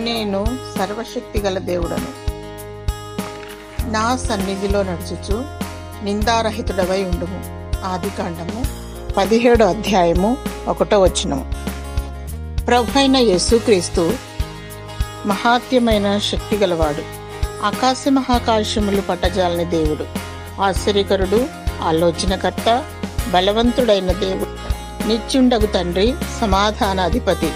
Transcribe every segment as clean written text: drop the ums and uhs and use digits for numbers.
నేను సర్వశక్తిగల దేవుడను, నా సన్నిధిలో నడుచుచు నిందారహితుడవై ఉండుము. ఆదికాండము 17వ అధ్యాయము 1వ వచనము. ప్రభువైన యేసుక్రీస్తు మహాత్యమైన శక్తి గలవాడు, ఆకాశ మహాకాశములు పట్టజాలని దేవుడు, ఆశ్చర్యకరుడు, ఆలోచనకర్త, బలవంతుడైన దేవుడు, నిత్యుండగు తండ్రి, సమాధానాధిపతి,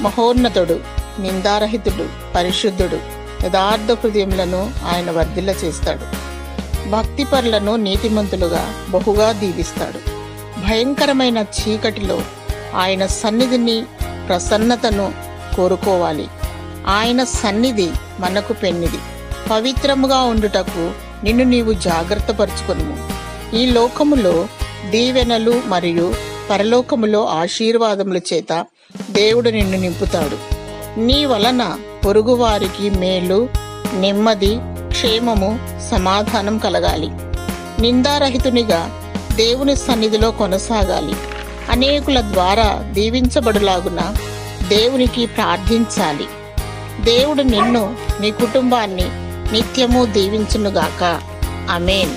మహోన్నతుడు, నిందారహితుడు, పరిశుద్ధుడు. యథార్థ హృదయములను ఆయన వర్ధిల్ల చేస్తాడు. భక్తిపరులను నీతిమంతులుగా బహుగా దీవిస్తాడు. భయంకరమైన చీకటిలో ఆయన సన్నిధిని, ప్రసన్నతను కోరుకోవాలి. ఆయన సన్నిధి మనకు పెన్నిది. పవిత్రముగా ఉండుటకు నిన్ను నీవు జాగ్రత్త పరుచుకొనుము. ఈ లోకములో దీవెనలు మరియు పరలోకములో ఆశీర్వాదముల చేత దేవుడు నిన్ను నింపుతాడు. నీ వలన పొరుగువారికి మేలు, నెమ్మది, క్షేమము, సమాధానం కలగాలి. నిందారహితునిగా దేవుని సన్నిధిలో కొనసాగాలి. అనేకుల ద్వారా దీవించబడులాగున దేవునికి ప్రార్థించాలి. దేవుడు నిన్ను, నీ కుటుంబాన్ని నిత్యము దీవించునుగాక. ఆమేన్.